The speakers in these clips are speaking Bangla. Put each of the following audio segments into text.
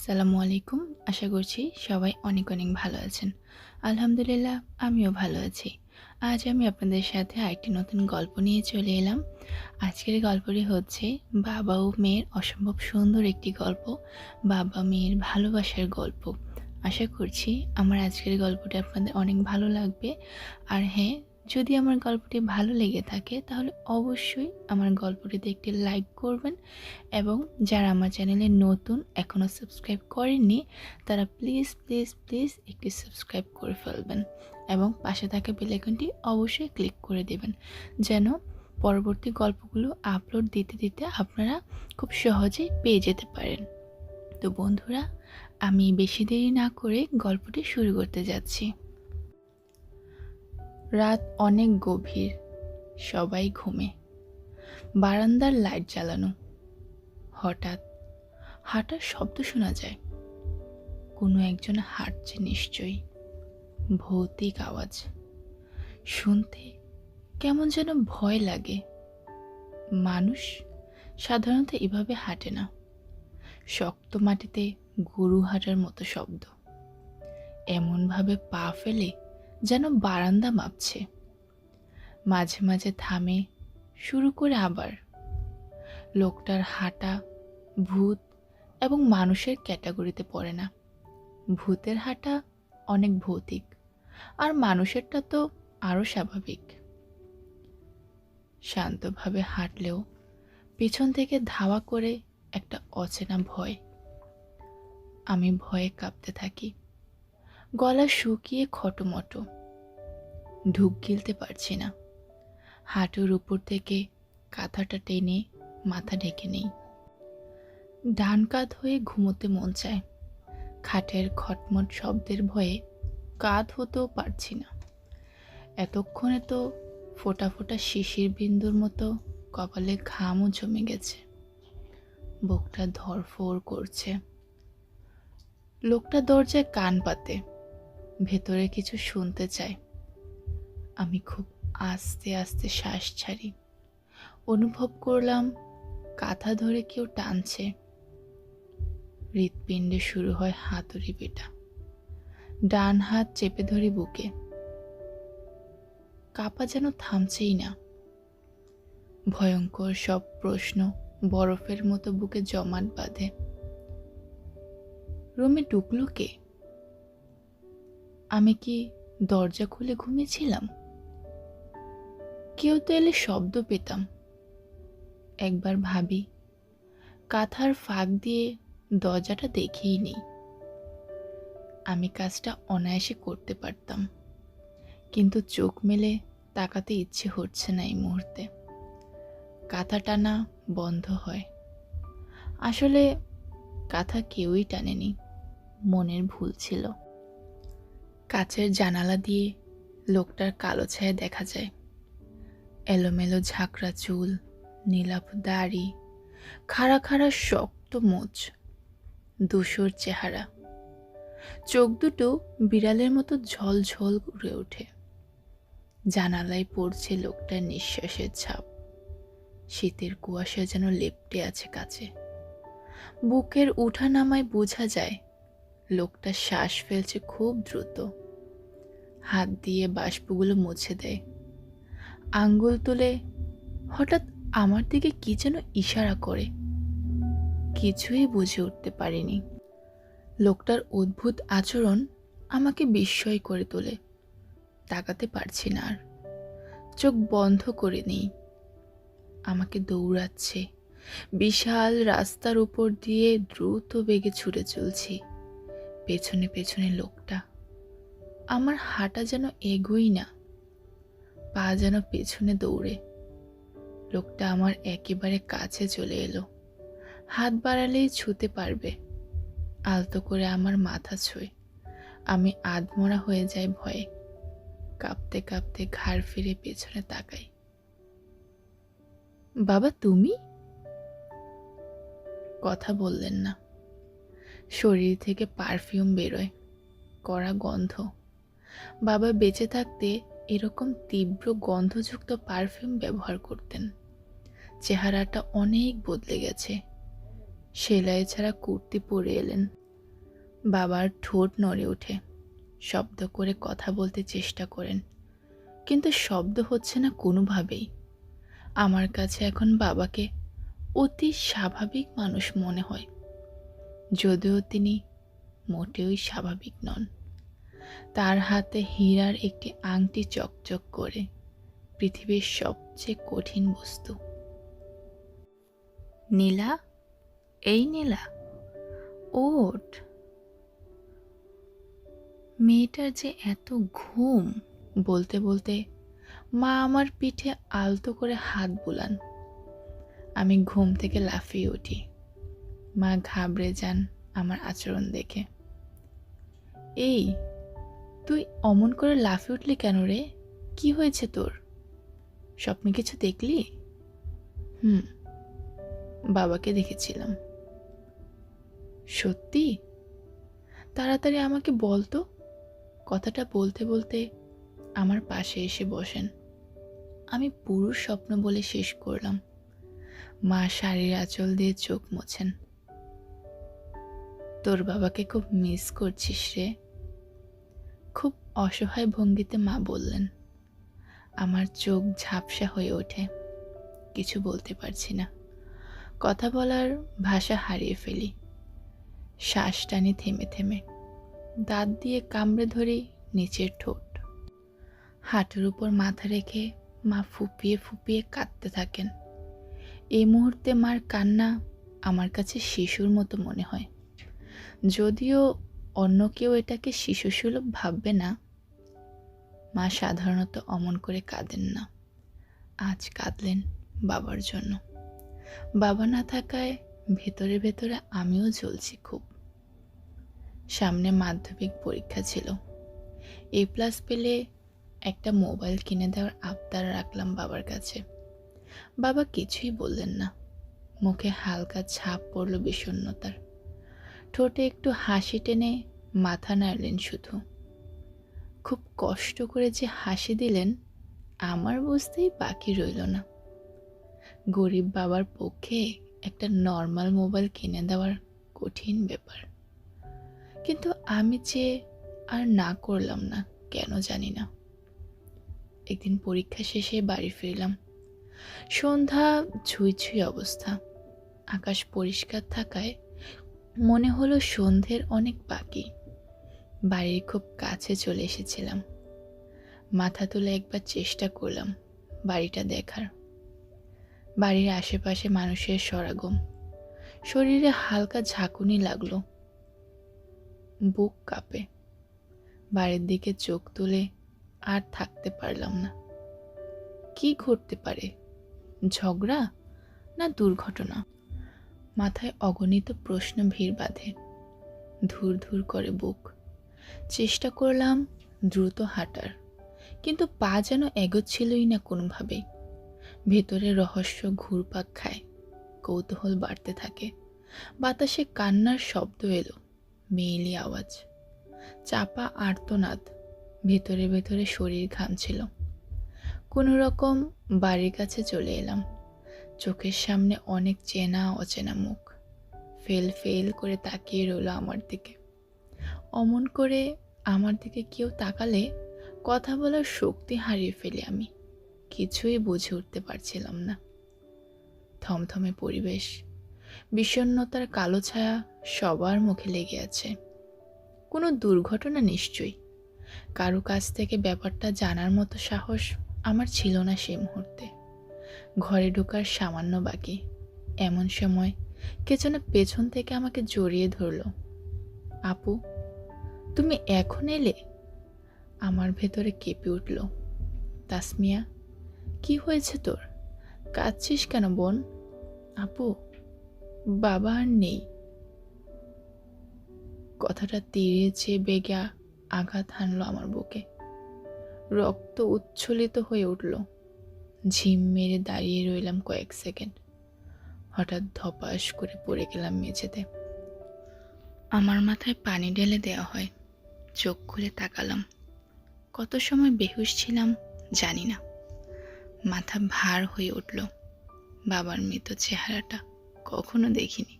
আসসালামু আলাইকুম। আশা করছি সবাই অনেক অনেক ভালো আছেন। আলহামদুলিল্লাহ আমিও ভালো আছি। আজ আমি আপনাদের সাথে আরেকটি নতুন গল্প নিয়ে চলে এলাম। আজকের গল্পটি হচ্ছে বাবা ও মেয়ের অসম্ভব সুন্দর একটি গল্প, বাবা মেয়ের ভালোবাসার গল্প। আশা করছি আমার আজকের গল্পটি আপনাদের অনেক ভালো লাগবে। আর হ্যাঁ, যদি আমার গল্পটি ভালো লেগে থাকে তাহলে অবশ্যই আমার গল্পটিতে একটি লাইক করবেন এবং যারা আমার চ্যানেলে নতুন এখনও সাবস্ক্রাইব করেননি তারা প্লিজ প্লিজ প্লিজ একটি সাবস্ক্রাইব করে ফেলবেন এবং পাশে থাকা বেল আইকনটি অবশ্যই ক্লিক করে দেবেন যেন পরবর্তী গল্পগুলো আপলোড দিতে দিতে আপনারা খুব সহজেই পেয়ে যেতে পারেন। তো বন্ধুরা, আমি বেশি দেরি না করে গল্পটি শুরু করতে যাচ্ছি। রাত অনেক গভীর, সবাই ঘুমে। বারান্দার লাইট জ্বালানো। হঠাৎ হাঁটার শব্দ শোনা যায়। কোনো একজন হাঁটছে নিশ্চয়ই। ভৌতিক আওয়াজ শুনতে কেমন যেন ভয় লাগে। মানুষ সাধারণত এভাবে হাঁটে না। শক্ত মাটিতে গরু হাঁটার মতো শব্দ, এমনভাবে পা ফেলে যেন বারান্দা মাপছে। মাঝে মাঝে থামে, শুরু করে আবার। লোকটার হাঁটা ভূত এবং মানুষের ক্যাটাগরিতে পড়ে না। ভূতের হাঁটা অনেক ভৌতিক, আর মানুষেরটা তো আরও স্বাভাবিক। শান্তভাবে হাঁটলেও পিছন থেকে ধাওয়া করে একটা অচেনা ভয়। আমি ভয়ে কাঁপতে থাকি, গলা শুকিয়ে খটোমটো। ঢুক গিলতে পারছি না। হাঁটুর উপর থেকে কাঁথাটা টেনে মাথা ঢেকে নেই। ডান কাঁধ হয়ে ঘুমোতে মন চায়। খাটের খটমট শব্দের ভয়ে কাঁধ হতেও পারছি না। এতক্ষণে তো ফোঁটা ফোঁটা শিশির বিন্দুর মতো কপালে ঘামও জমে গেছে। বুকটা ধড়ফড় করছে। লোকটা দরজায় কান পাতে, ভেতরে কিছু শুনতে চায়। আমি খুব আস্তে আস্তে শ্বাস ছাড়ি। অনুভব করলাম কাঁথা ধরে কেউ টানছে। হৃৎপিণ্ডে শুরু হয় হাতুড়ি পেটা। ডান হাত চেপে ধরি বুকে। কাঁপা যেন থামছেই না। ভয়ঙ্কর সব প্রশ্ন বরফের মতো বুকে জমাট বাঁধে। রুমে ঢুকলো কে? আমি কি দরজা খুলে ঘুমিয়েছিলাম? কেউ তো এলে শব্দ পেতাম। একবার ভাবি, কাঁথার ফাঁক দিয়ে দরজাটা দেখেই নেই। আমি কাজটা অনায়াসে করতে পারতাম, কিন্তু চোখ মেলে তাকাতে ইচ্ছে হচ্ছে না এই মুহূর্তে। কাঁথা টানা বন্ধ হয়। আসলে কাঁথা কেউই টানেনি, মনের ভুল ছিল। কাচের জানালা দিয়ে লোকটার কালো ছায়া দেখা যায়। এলোমেলো ঝাঁকড়া চুল, নীলাভ দাড়ি, খাড়া খাড়া শক্ত মোচ, ধূসর চেহারা। চোখ দুটো বিড়ালের মতো ঝলঝল উড়ে ওঠে। জানালায় পড়ছে লোকটার নিঃশ্বাসের ছাপ। শীতের কুয়াশা যেন লেপ্টে আছে কাছে। বুকের উঠা নামায় বোঝা যায় লোকটা শ্বাস ফেলছে খুব দ্রুত। হাত দিয়ে বাষ্পগুলো মুছে দেয়। আঙ্গুল তুলে হঠাৎ আমার দিকে কি যেন ইশারা করে। কিছুই বুঝে উঠতে পারিনি। লোকটার অদ্ভুত আচরণ আমাকে বিস্ময় করে তোলে। তাকাতে পারছি না আর। চোখ বন্ধ করে নেই। আমাকে দৌড়াচ্ছে। বিশাল রাস্তার উপর দিয়ে দ্রুত বেগে ছুটে চলছি। পেছনে পেছনে লোকটা। আমার হাঁটা যেন এগোই না, পা যেন পেছনে দৌড়ে। লোকটা আমার একেবারে কাছে চলে এলো। হাত বাড়ালেই ছুঁতে পারবে। আলতো করে আমার মাথা ছোঁয়। আমি আধমরা হয়ে যাই ভয়ে। কাঁপতে কাঁপতে ঘাড় ফিরে পেছনে তাকাই। বাবা, তুমি? কথা বললেন না। শরীর থেকে পারফিউম বেরোয়, কড়া গন্ধ। বাবা বেঁচে থাকতে এরকম তীব্র গন্ধযুক্ত পারফিউম ব্যবহার করতেন। চেহারাটা অনেক বদলে গেছে। সেলাই ছাড়া কুর্তি পরে এলেন। বাবার ঠোঁট নড়ে ওঠে, শব্দ করে কথা বলতে চেষ্টা করেন, কিন্তু শব্দ হচ্ছে না কোনোভাবেই। আমার কাছে এখন বাবাকে অতি স্বাভাবিক মানুষ মনে হয়, যদিও তিনি মোটেই স্বাভাবিক নন। তার হাতে হীরার একটি আংটি চকচক করে, পৃথিবীর সবচেয়ে কঠিন বস্তু। নীলা, এই নীলা, ওঠ। মেয়েটার যে এত ঘুম! বলতে বলতে মা আমার পিঠে আলতো করে হাত বুলান। আমি ঘুম থেকে লাফিয়ে উঠি। মা ঘাবড়ে যান আমার আচরণ দেখে। এই, তুই অমন করে লাফিয়ে উঠলি কেন রে? কি হয়েছে তোর? স্বপ্নে কিছু দেখলি? হুম, বাবাকে দেখেছিলাম। সত্যি? তাড়াতাড়ি আমাকে বল তো। কথাটা বলতে বলতে আমার পাশে এসে বসেন। আমি পুরো স্বপ্ন বলে শেষ করলাম। মা শাড়ির আঁচল দিয়ে চোখ মোছেন। তোর বাবাকে খুব মিস করছিস রে? খুব অসহায় ভঙ্গিতে মা বললেন। আমার চোখ ঝাপসা হয়ে ওঠে। কিছু বলতে পারছি না। কথা বলার ভাষা হারিয়ে ফেলি। শ্বাস টানি থেমে থেমে। দাঁত দিয়ে কামড়ে ধরি নিচের ঠোঁট। হাঁটুর উপর মাথা রেখে মা ফুপিয়ে ফুপিয়ে কাঁদতে থাকেন। এই মুহূর্তে মার কান্না আমার কাছে শিশুর মতো মনে হয়। যদিও অন্য কেউ এটাকে শিশুসুলভ ভাববে না। মা সাধারণত অমন করে কাঁদেন না। আজ কাঁদলেন বাবার জন্য। বাবা না থাকায় ভেতরে ভেতরে আমিও জ্বলছি খুব। সামনে মাধ্যমিক পরীক্ষা ছিল। A+ পেলে একটা মোবাইল কিনে দেওয়ার আবদার রাখলাম বাবার কাছে। বাবা কিছুই বললেন না। মুখে হালকা ছাপ পড়ল বিষণ্ণতার। ঠোঁটে একটু হাসি টেনে মাথা নাড়লেন শুধু। খুব কষ্ট করে যে হাসি দিলেন আমার বুঝতেই বাকি রইল না। গরিব বাবার পক্ষে একটা নর্মাল মোবাইল কিনে দেওয়ার কঠিন ব্যাপার। কিন্তু আমি যে আর না করলাম না, কেন জানি না। একদিন পরীক্ষা শেষে বাড়ি ফিরলাম। সন্ধ্যা ছুঁই ছুঁই অবস্থা। আকাশ পরিষ্কার থাকায় মনে হলো সন্ধ্যের অনেক বাকি। বাড়ির খুব কাছে চলে এসেছিলাম। মাথা তুলে একবার চেষ্টা করলাম বাড়িটা দেখার। বাড়ির আশেপাশে মানুষের সমাগম। শরীরে হালকা ঝাঁকুনি লাগলো। বুক কাঁপে। বাড়ির দিকে চোখ তুলে আর থাকতে পারলাম না। কি ঘটতে পারে? ঝগড়া না দুর্ঘটনা? মাথায় অগণিত প্রশ্ন ভিড় বাঁধে। ধুর ধুর করে বুক। চেষ্টা করলাম দ্রুত হাঁটার, কিন্তু পা যেন এগোচ্ছিলই না কোনোভাবেই। ভেতরে রহস্য ঘুরপাক খায়। কৌতূহল বাড়তে থাকে। বাতাসে কান্নার শব্দ এলো, মেয়েলি আওয়াজ, চাপা আর্তনাদ। ভেতরে ভেতরে শরীর ঘামছিল। কোনো রকম বাড়ির কাছে চলে এলাম। চোখের সামনে অনেক চেনা অচেনা মুখ ফেল ফেল করে তাকিয়ে রইল আমার দিকে। অমন করে আমার দিকে কেউ তাকালে কথা বলার শক্তি হারিয়ে ফেলি আমি। কিছুই বুঝে উঠতে পারছিলাম না। থমথমে পরিবেশ, বিষণ্ণতার কালো ছায়া সবার মুখে লেগে আছে। কোনো দুর্ঘটনা নিশ্চয়ই। কারো কাছ থেকে ব্যাপারটা জানার মতো সাহস আমার ছিল না সেই মুহূর্তে। ঘরে ঢোকার সামান্য বাকি। এমন সময় কে যেন পেছন থেকে আমাকে জড়িয়ে ধরল। আপু, তুমি এখন এলে? আমার ভেতরে কেঁপে উঠল। তাসমিয়া, কি হয়েছে তোর? কাঁদছিস কেন বোন? আপু, বাবা আর নেই। কথাটা তীরের চেয়ে বেগে আঘাত হানলো আমার বুকে। রক্ত উচ্ছ্বলিত হয়ে উঠল। ঝিম মেরে দাঁড়িয়ে রইলাম কয়েক সেকেন্ড। হঠাৎ ধপাস করে পড়ে গেলাম মেঝেতে। আমার মাথায় পানি ঢেলে দেওয়া হয়। চোখ খুলে তাকালাম। কত সময় বেহুশ ছিলাম জানি না। মাথা ভার হয়ে উঠল। বাবার মৃত চেহারাটা কখনো দেখিনি।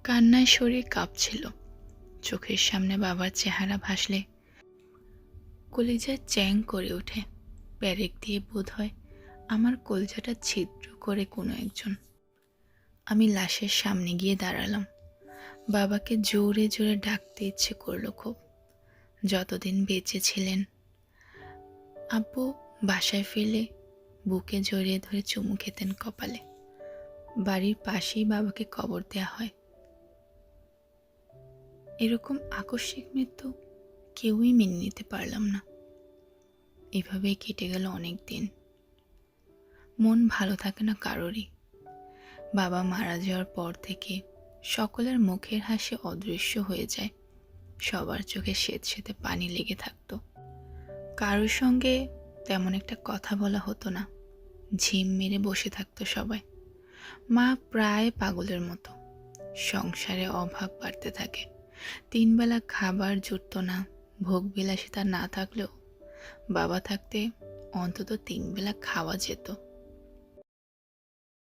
কান্নায় শরীর কাঁপছিল। চোখের সামনে বাবার চেহারা ভাসলে কলিজায় চ্যাং করে ওঠে। পেরেক দিয়ে বোধ হয় আমার কলিজাটা ছিদ্র করে কোনো একজন। আমি লাশের সামনে গিয়ে দাঁড়ালাম। বাবাকে জোরে জোরে ডাকতে ইচ্ছে করলো খুব। যতদিন বেঁচে ছিলেন আব্বু বাসায় ফিরলে বুকে জড়িয়ে ধরে চুমু খেতেন কপালে। বাড়ির পাশেই বাবাকে কবর দেয়া হয়। এরকম আকস্মিক মৃত্যু কেউই মেনে নিতে পারলাম না। এভাবেই কেটে গেল অনেক দিন। মন ভালো থাকে না কারোরই। বাবা মারা যাওয়ার পর থেকে সকলের মুখের হাসি অদৃশ্য হয়ে যায়। সবার চোখে স্যাঁতসেঁতে পানি লেগে থাকতো। কারোর সঙ্গে তেমন একটা কথা বলা হতো না। ঝিম মেরে বসে থাকতো সবাই। মা প্রায় পাগলের মতো। সংসারে অভাব বাড়তে থাকে। 3 বেলা খাবার জুটত না। ভোগবিলাসিতা না থাকলেও বাবা থাকতে অন্তত 3 বেলা খাওয়া যেত।